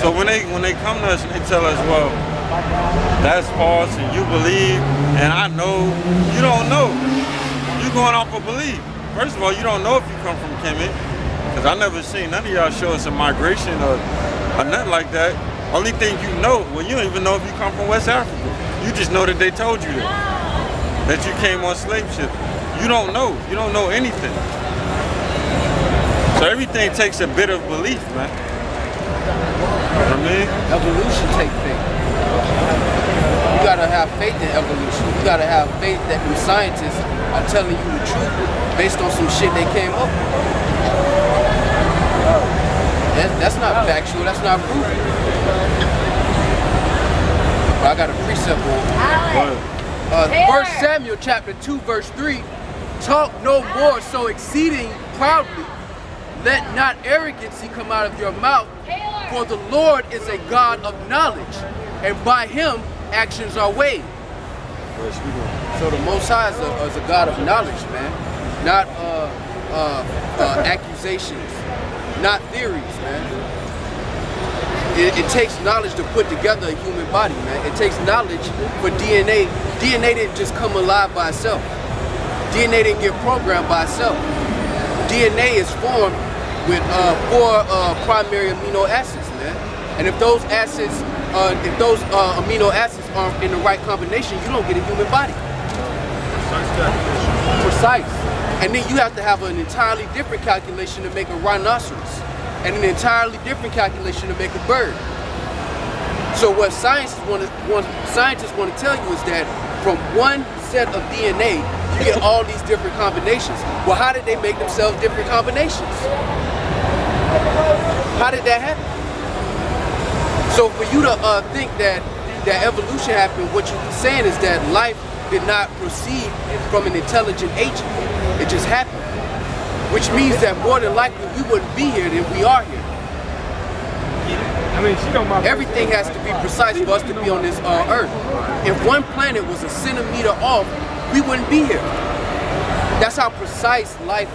So when they come to us and they tell us, well, that's false and you believe, and I know, you don't know. You're going off of belief. First of all, you don't know if you come from Kemet, because I never seen none of y'all show us a migration or nothing like that. Only thing you know, well, you don't even know if you come from West Africa. You just know that they told you that you came on slave ships. You don't know. You don't know anything. So everything takes a bit of belief, man. You know what I mean? Evolution takes faith. You gotta have faith in evolution. You gotta have faith that them scientists are telling you the truth based on some shit they came up with. That's not factual, that's not proven. But I got a precept on it. 1 Samuel chapter 2 verse 3, talk no more so exceeding proudly, let not arrogancy come out of your mouth, for the Lord is a God of knowledge, and by him actions are weighed. So the Most High is a God of knowledge, man. Not accusations, not theories, man. It takes knowledge to put together a human body, man. It takes knowledge for DNA. DNA didn't just come alive by itself. DNA didn't get programmed by itself. DNA is formed with 4 primary amino acids, man. And if those acids, amino acids aren't in the right combination, you don't get a human body. Precise. And then you have to have an entirely different calculation to make a rhinoceros, and an entirely different calculation to make a bird. So what scientists want to tell you is that from one set of DNA, you get all these different combinations. Well, how did they make themselves different combinations? How did that happen? So for you to think that evolution happened, what you're saying is that life did not proceed from an intelligent agent. It just happened. Which means that more than likely we wouldn't be here than we are here. Everything has to be precise for us to be on this earth. If one planet was a centimeter off, we wouldn't be here. That's how precise life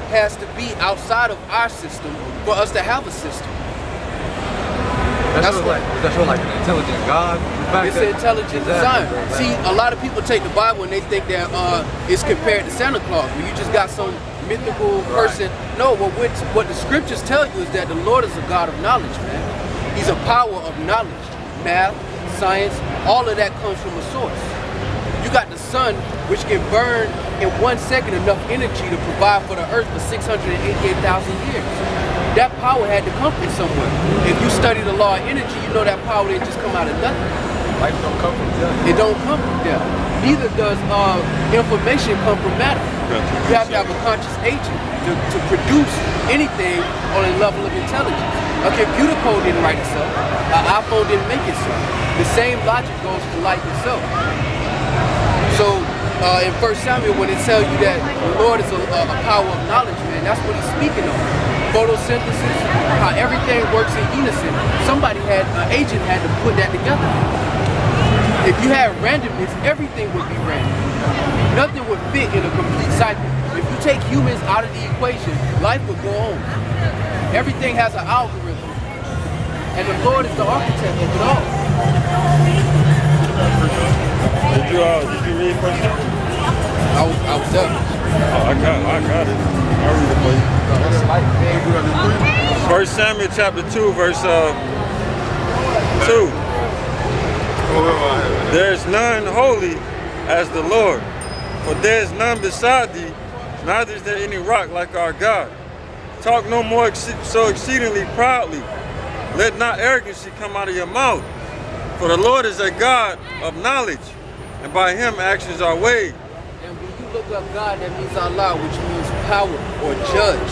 has to be outside of our system for us to have a system. That's like an intelligent God. It's an intelligent design. See, a lot of people take the Bible and they think that it's compared to Santa Claus, where you just got some mythical person. No, what the scriptures tell you is that the Lord is a God of knowledge, man. He's a power of knowledge. Math, science, all of that comes from a source. You got the sun, which can burn in 1 second enough energy to provide for the earth for 688,000 years. That power had to come from somewhere. If you study the law of energy, you know that power didn't just come out of nothing. Life don't come from death. It don't come from death. Neither does information come from matter. You have to have a conscious agent to produce anything on a level of intelligence. A computer code didn't write itself. An iPhone didn't make itself. The same logic goes to life itself. So in 1 Samuel, when it tells you that the Lord is a power of knowledge, man, that's what he's speaking of. Photosynthesis, how everything works in unison. Somebody an agent had to put that together. If you had randomness, everything would be random. Nothing would fit in a complete cycle. If you take humans out of the equation, life would go on. Everything has an algorithm. And the Lord is the architect of it all. Did you read first? I was up. Oh, I got it. I'll read it for you. 1 Samuel chapter 2, verse 2. There is none holy as the Lord, for there is none beside thee, neither is there any rock like our God. Talk no more so exceedingly proudly. Let not arrogancy come out of your mouth. For the Lord is a God of knowledge, and by him actions are weighed. And when you look up God, that means Allah, which means power or judge.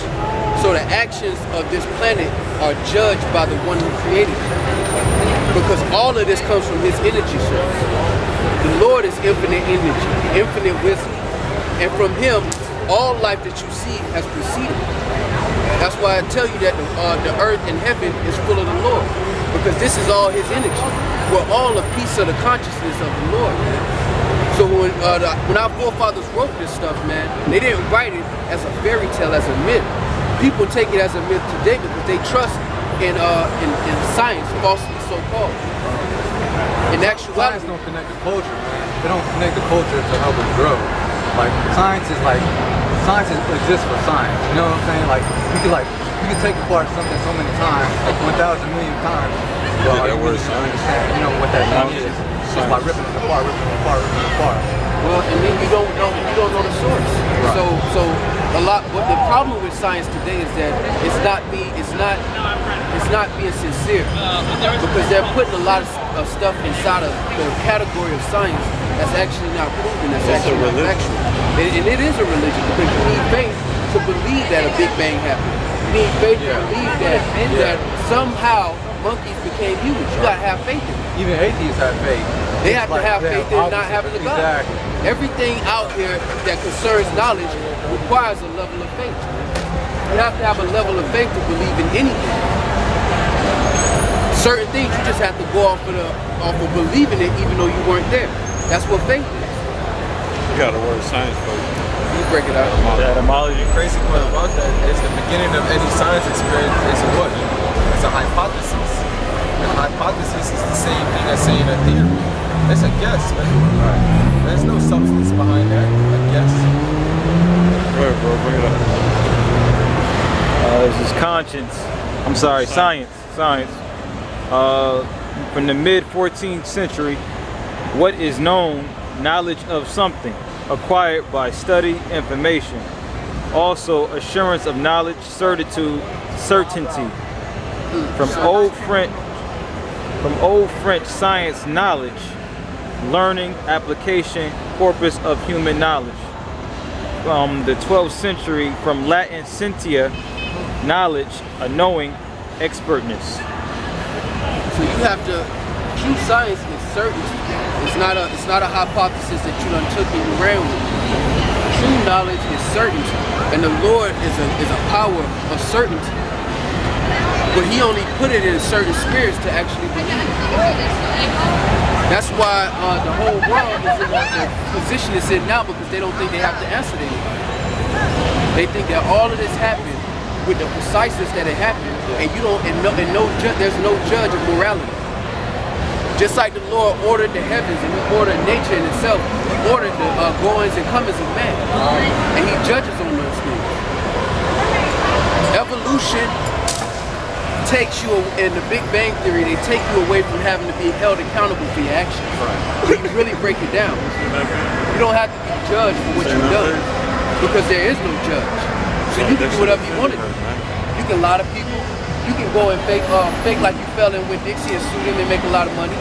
So the actions of this planet are judged by the one who created it. Because all of this comes from his energy source. The Lord is infinite energy, infinite wisdom. And from him, all life that you see has proceeded. That's why I tell you that the earth and heaven is full of the Lord. Because this is all his energy. We're all a piece of the consciousness of the Lord, man. So when our forefathers wrote this stuff, man, they didn't write it as a fairy tale, as a myth. People take it as a myth today because they trust in science, falsely so-called. In actuality, science don't connect the culture, man. They don't connect the culture to help it grow. Like science exists for science. You know what I'm saying? Like you can take apart something so many times, like 1,000 million times. Well, that word understand, you know what that means is. Just by ripping it apart. Well, and then you don't know the source. Right. So what the problem with science today is that it's not being sincere, because they're putting a lot of stuff inside of the category of science that's actually not proven, that's actually not factual. And it is a religion, because you need faith to believe that a Big Bang happened. You need faith to believe that somehow monkeys became humans. You gotta have faith in it. Even atheists have faith. They have to have faith in not having a God. Exactly. Everything out here that concerns knowledge requires a level of faith. You have to have a level of faith to believe in anything. Certain things you just have to go off of believing it even though you weren't there. That's what faith is. You got a word science for you. You break it out. The etymology. The crazy part about that is the beginning of any science experience is what? It's a hypothesis. And a hypothesis is the same thing as saying a theory. It's a guess, man. Right. There's no substance behind that. A guess. Go ahead, bro. Bring it up. This is conscience. I'm sorry, science. From the mid-14th century, what is known, knowledge of something, acquired by study, information. Also, assurance of knowledge, certitude, certainty. From Old French, science, knowledge, learning, application, corpus of human knowledge. From the 12th century, from Latin scientia, knowledge, a knowing, expertness. So you have to, true science is certainty. It's not a hypothesis that you done took and ran with. True knowledge is certainty, and the Lord is a power of certainty. But he only put it in certain spirits to actually believe. That's why the whole world is in the position it's in now, because they don't think they have to answer to anything. They think that all of this happened with the preciseness that it happened, and you don't, there's no judge of morality. Just like the Lord ordered the heavens and He ordered nature in itself, He ordered the goings and comings of man, and He judges on those things. Evolution takes you, in the Big Bang Theory, they take you away from having to be held accountable for your actions. When you really break it down, you don't have to be judged for what you've done, because there is no judge. So you can do whatever you want to do. You can lie to people. You can go and fake like you fell in with Dixie and sue them and make a lot of money.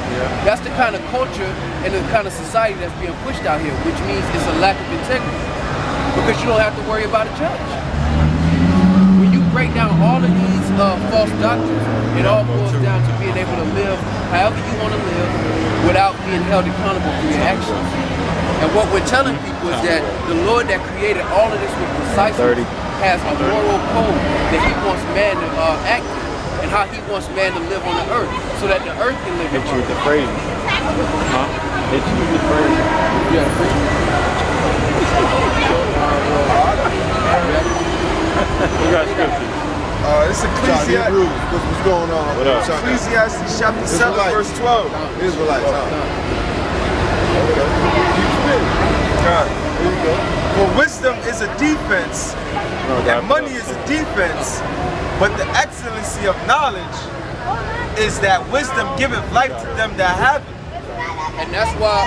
That's the kind of culture and the kind of society that's being pushed out here, which means it's a lack of integrity, because you don't have to worry about a judge. When you break down all of these false doctrines, it all boils down to being able to live however you want to live without being held accountable for your actions. And what we're telling people is that the Lord that created all of this with precisely has a moral code that He wants man to act in, and how He wants man to live on the earth, so that the earth can live. Hit you with the phrase. Huh? Hit you with the phrase. Yeah. We got scriptures. It's Ecclesiastes. What's going on? What up? Ecclesiastes chapter 7, verse 12. Israelites, For wisdom is a defense, and money is a defense, but the excellency of knowledge is that wisdom giveth life to them that have it. And that's why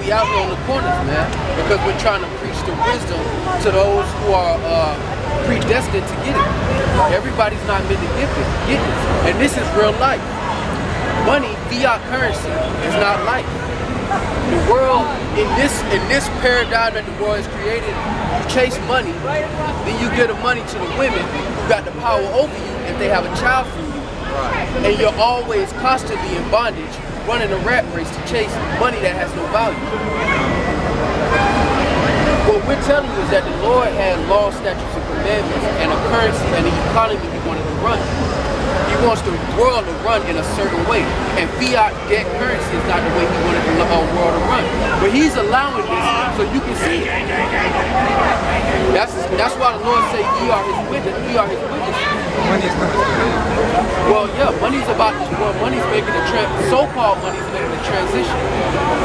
we out here on the corners, man, because we're trying to preach the wisdom to those who are predestined to get it. Everybody's not meant to get it, and this is real life. Money, fiat currency, is not life. The world, in this paradigm that the world has created, you chase money, then you give the money to the women who got the power over you if they have a child from you. And you're always constantly in bondage, running a rat race to chase money that has no value. What we're telling you is that the Lord had laws, statutes, and commandments, and a currency and an economy He wanted to run. He wants the world to run in a certain way, and fiat debt currency is not the way He wanted the world to run. But He's allowing this so you can see it. That's why the Lord said, "Ye are His witnesses." We are His witnesses. Well, yeah, money's making a so-called money's making a transition.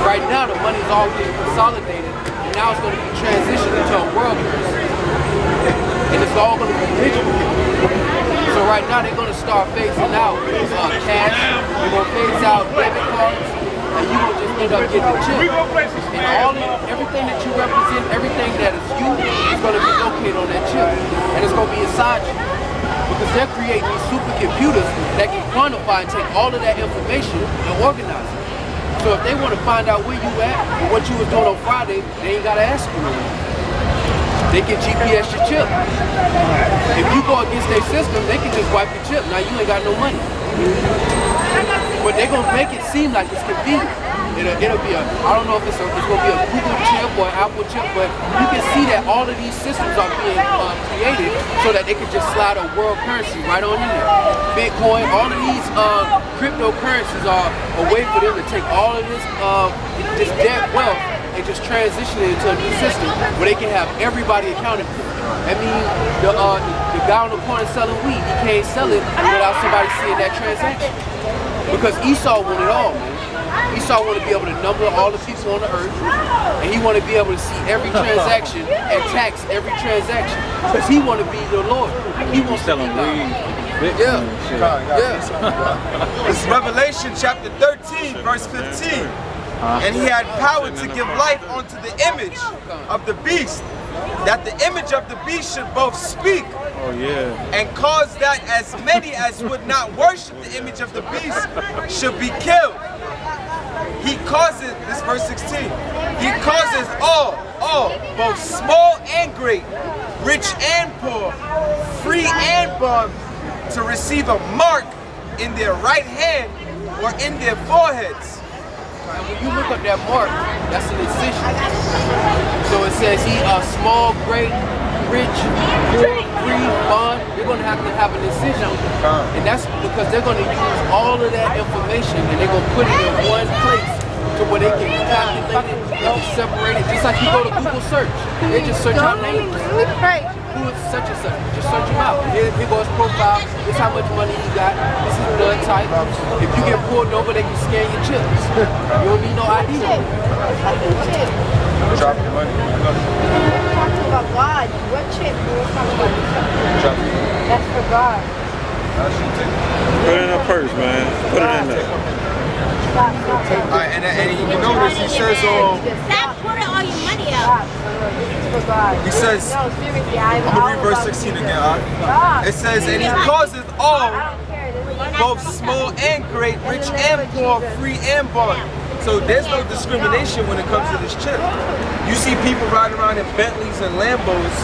Right now, the money's all getting consolidated, and now it's going to be transitioned into a world currency, and it's all going to be digital. So right now they're going to start phasing out cash, they're going to phase out debit cards, and you're going to just end up getting the chip. And everything that you represent, everything that is you, is going to be located on that chip. And it's going to be inside you. Because they're creating these supercomputers that can quantify and take all of that information and organize it. So if they want to find out where you at and what you was doing on Friday, they ain't got to ask you. They can GPS your chip. If you go against their system, they can just wipe your chip. Now you ain't got no money. But they're going to make it seem like it's convenient. It'll be I don't know if it's going to be a Google chip or an Apple chip, but you can see that all of these systems are being created so that they can just slide a world currency right on in there. Bitcoin, all of these cryptocurrencies are a way for them to take all of this dead wealth and just transition it into a new system where they can have everybody accounted for. I mean, the guy on the corner selling weed, he can't sell it without somebody seeing that transaction. Because Esau wanted it all, man. Esau wanted to be able to number all the people on the earth, and he wanted to be able to see every transaction and tax every transaction. Because he wanted to be the Lord. He wants to be God. It's Revelation chapter 13, verse 15. And He had power to give life unto the image of the beast, that the image of the beast should both speak and cause that as many as would not worship the image of the beast should be killed. He causes, this verse 16, He causes all, both small and great, rich and poor, free and bond, to receive a mark in their right hand or in their foreheads. And when you look up that mark, that's an incision. So it says small, great, rich, poor, free, bond. You're going to have an incision. And that's because they're going to use all of that information and they're going to put it in one place to where where they can calculate it, they can separate it, just like you go to Google search. They just search out names. Who is such and such? Just search him out. Here goes profile. This is how much money he got. This is blood type. If you get pulled over, they can scan your chips. You don't need no ID. Drop the money. We're talking about God. What chip? We're talking about that's for God. Put it in a purse, man. Put it in there. Alright, and you notice he says, stop putting all your money out. This is for God. He says, no, seriously, I'm gonna read verse 16 again. It says, and he causeth all, both small and great, rich and poor, free and bond. So there's no discrimination when it comes to this chip. You see people riding around in Bentleys and Lambos,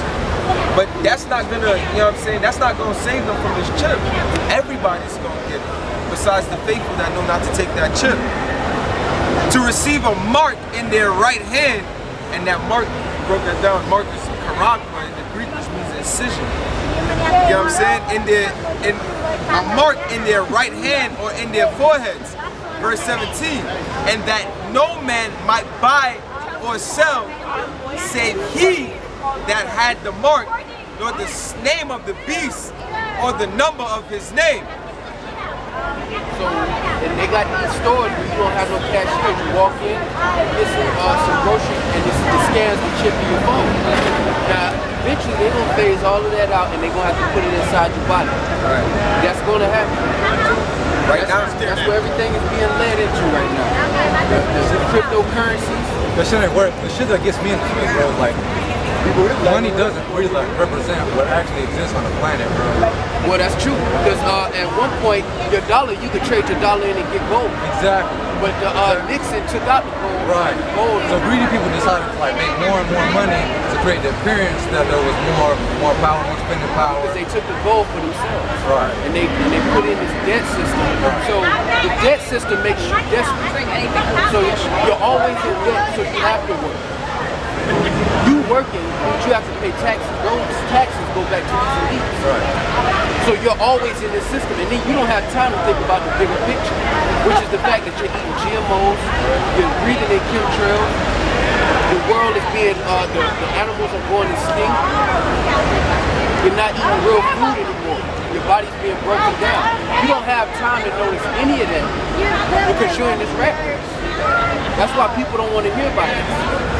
but that's not gonna, you know what I'm saying, that's not gonna save them from this chip. Everybody's gonna get it, besides the faithful that know not to take that chip. To receive a mark in their right hand, and that mark, broke that down, mark is characta in the Greek, which means incision. You know what I'm saying? A mark in their right hand or in their foreheads. Verse 17, and that no man might buy or sell save he that had the mark, nor the name of the beast, or the number of his name. So, and they got these stores where you don't have no cashier. You walk in, get some groceries, and it scans the chip in your phone. Now, eventually they're going to phase all of that out, and they're going to have to put it inside your body. Right. That's going to happen. That's where everything is being led into right now. The cryptocurrencies. The shit ain't work. The shit that gets me in the street, bro, like, money doesn't really like represent what actually exists on the planet, bro. Well, that's true, because at one point, your dollar, you could trade your dollar in and get gold. Exactly. But Nixon took out the gold. Right. Gold. So greedy people decided to like make more and more money to create the appearance that there was more power, more spending power. Because they took the gold for themselves. Right. And they put in this debt system. Right. So the debt system makes you desperate. So you're always in debt, so you have to work. You working, but you have to pay taxes. Those taxes go back to these elites. Right. So you're always in this system, and then you don't have time to think about the bigger picture, which is the fact that you're eating GMOs, you're breathing in chemtrails, the world is being, the animals are going extinct, you're not eating real food anymore, your body's being broken down. You don't have time to notice any of that because you're in this rat race. That's why people don't want to hear about this.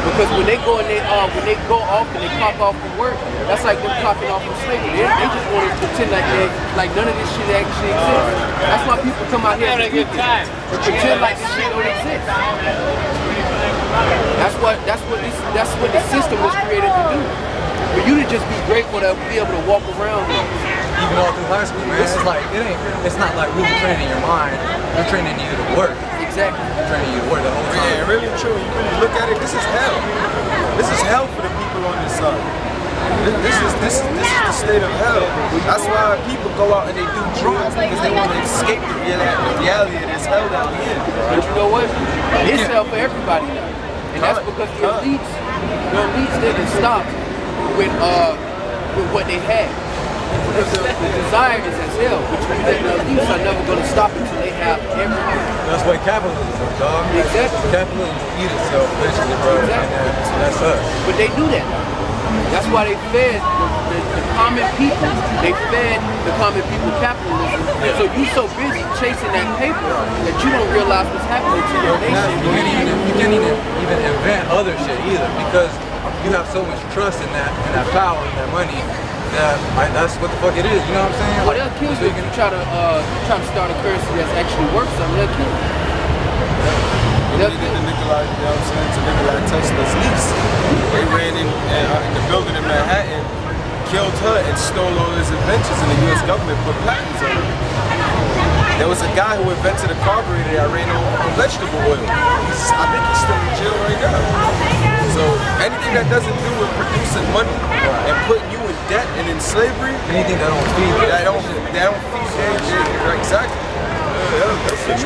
Because when they go and when they go off and they clock off from work, that's like them clocking off from slavery. They just want to pretend like none of this shit actually exists. That's why people come out here and pretend like this shit don't exist. That's what the system was created to do. For you to just be grateful to be able to walk around with. Even all through high school, man, it's not like really training your mind, they're training you to work. Exactly. They're training you to work the whole time. Yeah, really true. You really look at it, this is hell. This is hell for the people on this side. This is the state of hell. That's why people go out and they do drugs, because they want to escape the reality of this hell that we're in. But you know what? It's hell for everybody now. And that's because the elites didn't stop with what they had. Because the desire is as hell, which means that the elites are never going to stop until they have everything. That's why capitalism is, dog. Exactly. Capitalism will eat itself eventually, bro. Exactly. And that's us. But they do that. That's why they fed the common people. They fed the common people capitalism. So you so busy chasing that paper that you don't realize what's happening to your nation. You can't even invent other shit either, because you have so much trust in that power and that money. That's what the fuck it is, you know what I'm saying? Well, they'll kill you if you try to start a currency that's actually worth something. They'll kill you. They did the Nikolai, you know what I'm saying, to Nikolai Tesla's niece. They ran in the building in Manhattan, killed her, and stole all his inventions, and the U.S. government put patents on it. There was a guy who invented a carburetor that ran on vegetable oil. I think he's still in jail right now. So anything that doesn't do with producing money and putting you in debt and in slavery, anything that don't feed, that don't feed, exactly. That's the